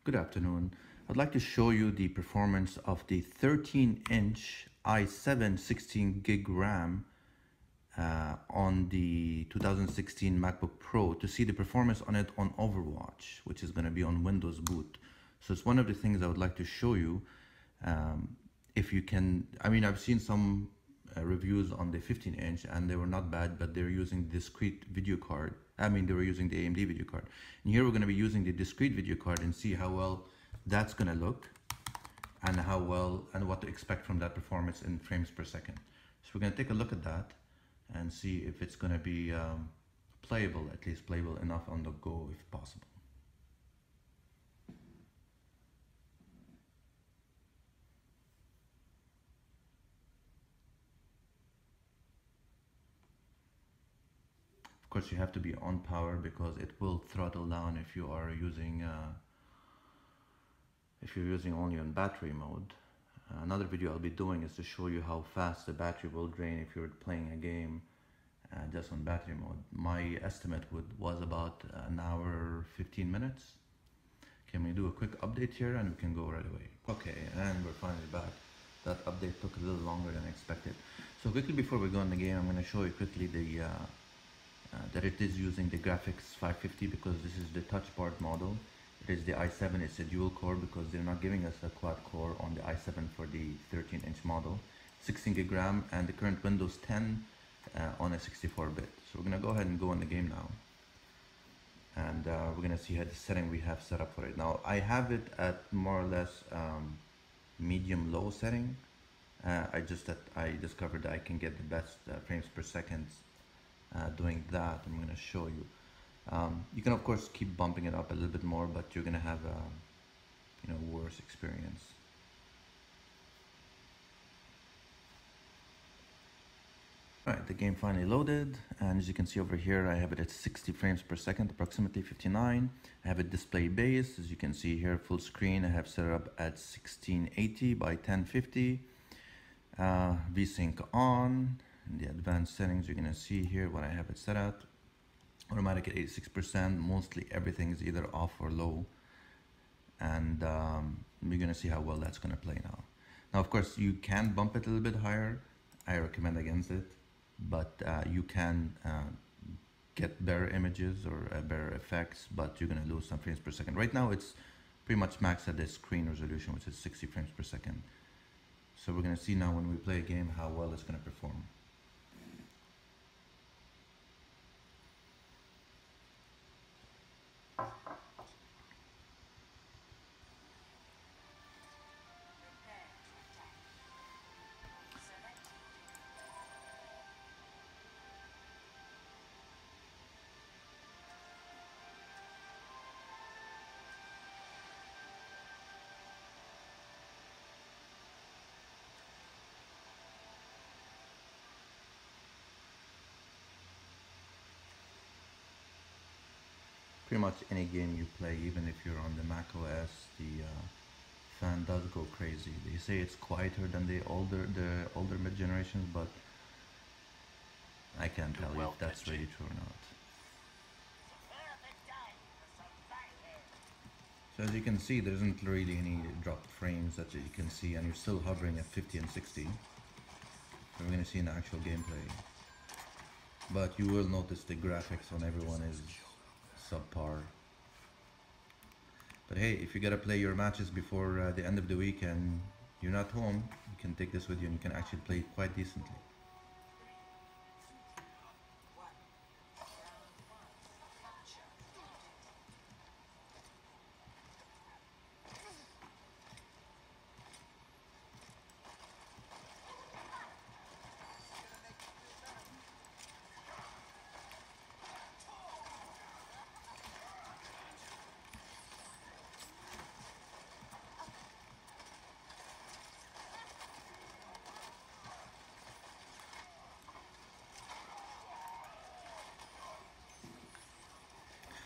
Good afternoon. I'd like to show you the performance of the 13-inch i7 16 gig RAM on the 2016 MacBook Pro to see the performance on it on Overwatch, which is going to be on Windows boot. So it's one of the things I would like to show you. If you can, I've seen some reviews on the 15-inch and they were not bad, but they're using discrete video card. They were using the AMD video card. And here we're going to be using the discrete video card and see how well that's going to look and how well and what to expect from that performance in frames per second. So we're going to take a look at that and see if it's going to be playable, at least playable enough on the go if possible. Of course, you have to be on power because it will throttle down if you are using if you're using only on battery mode. Another video I'll be doing is to show you how fast the battery will drain if you're playing a game just on battery mode. My estimate was about an hour 15 minutes. Can we do a quick update here and we can go right away? Okay, and we're finally back. That update took a little longer than expected. So quickly before we go in the game, I'm going to show you quickly the that it is using the graphics 550 because this is the touch bar model. It is the i7, it's a dual core because they're not giving us a quad core on the i7 for the 13-inch model. 16 gig RAM and the current Windows 10 on a 64-bit. So we're going to go ahead and go in the game now. And we're going to see how the setting we have set up for it. Now I have it at more or less medium-low setting. I discovered that I can get the best frames per second doing that. I'm going to show you. You can of course keep bumping it up a little bit more, but you're going to have a worse experience. Alright, the game finally loaded, and as you can see over here I have it at 60 frames per second, approximately 59. I have it display base, as you can see here, full screen. I have set it up at 1680 by 1050. VSync on. In the advanced settings, you're going to see here what I have it set at. Automatic at 86%, mostly everything is either off or low. And we're going to see how well that's going to play now. Now, of course, you can bump it a little bit higher. I recommend against it. But you can get better images or better effects, but you're going to lose some frames per second. Right now, it's pretty much maxed at the screen resolution, which is 60 frames per second. So we're going to see now when we play a game how well it's going to perform. Pretty much any game you play, even if you're on the Mac OS, the fan does go crazy. They say it's quieter than the older mid generations, but I can't tell you if that's really true or not. So as you can see, there isn't really any dropped frames that you can see, and you're still hovering at 50 and 60. So we're going to see an actual gameplay. But you will notice the graphics on everyone is subpar. But hey, if you gotta play your matches before the end of the week and you're not home, you can take this with you and you can actually play it quite decently.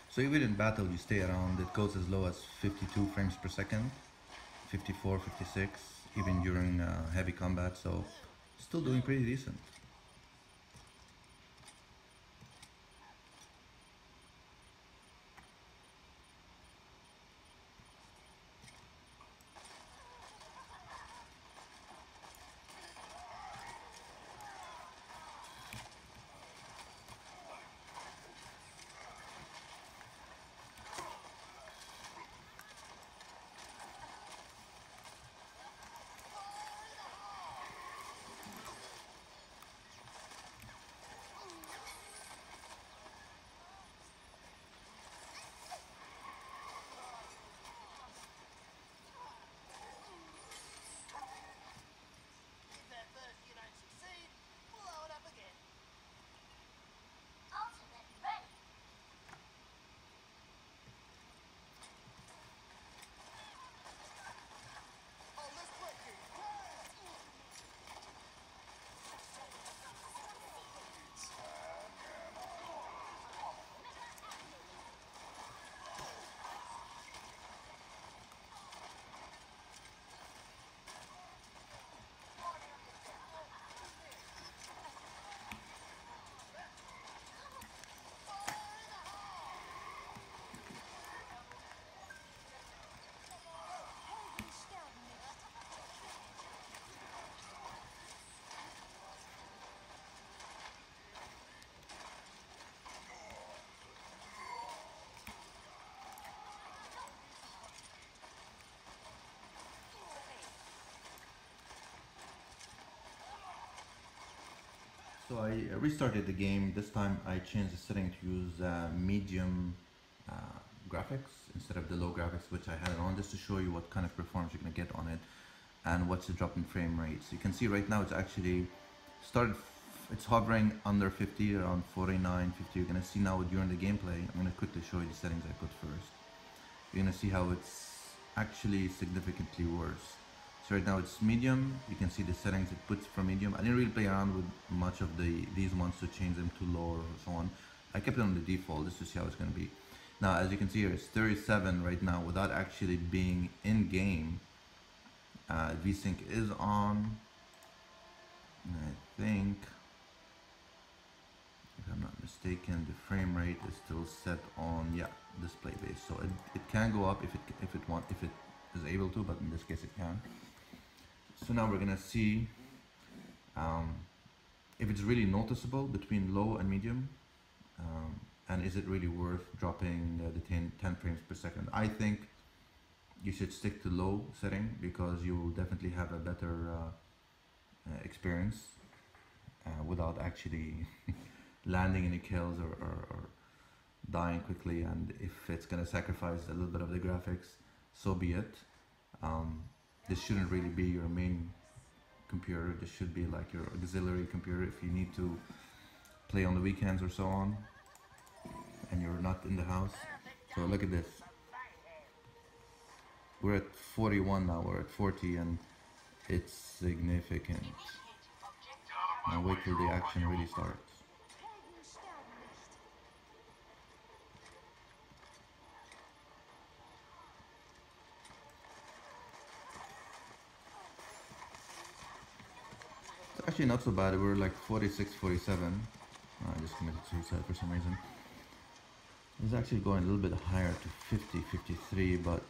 So even in battle you stay around, it goes as low as 52 frames per second, 54, 56, even during heavy combat, so still doing pretty decent. So I restarted the game. This time I changed the setting to use medium graphics instead of the low graphics, which I had it on, just to show you what kind of performance you're going to get on it and what's the drop in frame rate. So you can see right now it's actually it's hovering under 50, around 49, 50. You're going to see now during the gameplay. I'm going to quickly show you the settings I put first. You're going to see how it's actually significantly worse. So right now it's medium. You can see the settings it puts for medium. I didn't really play around with much of these ones to change them to low or so on. I kept it on the default just to see how it's going to be. Now as you can see here, it's 37 right now without actually being in game. VSync is on. I think, if I'm not mistaken, the frame rate is still set on, yeah, display base. So it can go up if it is able to, but in this case it can. So now we're gonna see if it's really noticeable between low and medium, and is it really worth dropping the 10 frames per second. I think you should stick to low setting because you will definitely have a better experience without actually landing any kills or dying quickly. And if it's gonna sacrifice a little bit of the graphics, so be it. This shouldn't really be your main computer. This should be like your auxiliary computer if you need to play on the weekends or so on and you're not in the house. So look at this. We're at 41 now, we're at 40, and it's significant. Now wait till the action really starts. It's actually not so bad. We're like 46, 47. I just committed suicide for some reason. It's actually going a little bit higher to 50, 53, but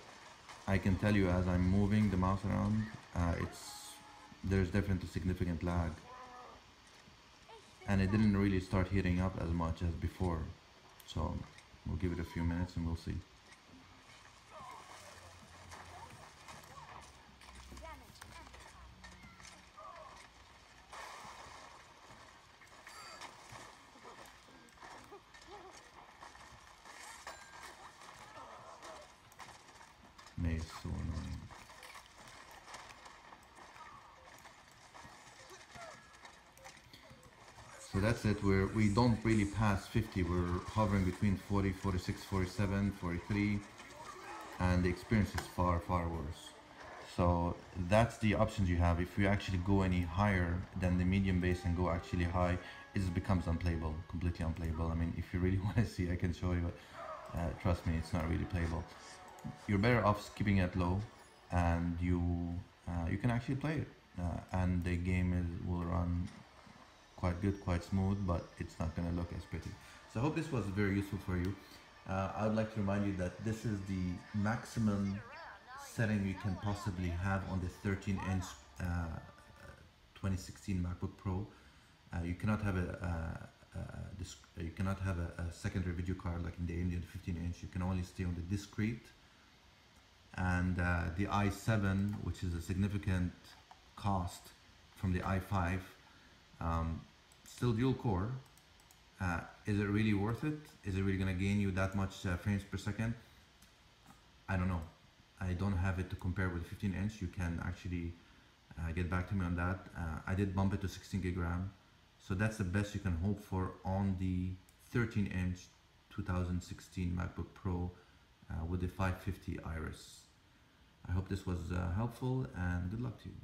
I can tell you as I'm moving the mouse around, there's definitely significant lag. And it didn't really start heating up as much as before. So we'll give it a few minutes and we'll see. Maze so annoying. So that's it. We don't really pass 50. We're hovering between 40, 46, 47, 43, and the experience is far, far worse. So that's the options you have. If you actually go any higher than the medium base and go actually high, it just becomes unplayable, completely unplayable. I mean, if you really want to see, I can show you, but trust me, it's not really playable. You're better off keeping it low, and you can actually play it, and the game will run quite good, quite smooth, but it's not going to look as pretty. So I hope this was very useful for you. I would like to remind you that this is the maximum setting you can possibly have on the 13-inch 2016 MacBook Pro. You cannot have a secondary video card like in the Indian 15-inch. You can only stay on the discrete. And the i7, which is a significant cost from the i5, still dual core. Is it really worth it? Is it really going to gain you that much frames per second? I don't know. I don't have it to compare with 15-inch. You can actually get back to me on that. I did bump it to 16 gig RAM, so that's the best you can hope for on the 13-inch 2016 MacBook Pro with the 550 Iris. I hope this was helpful, and good luck to you.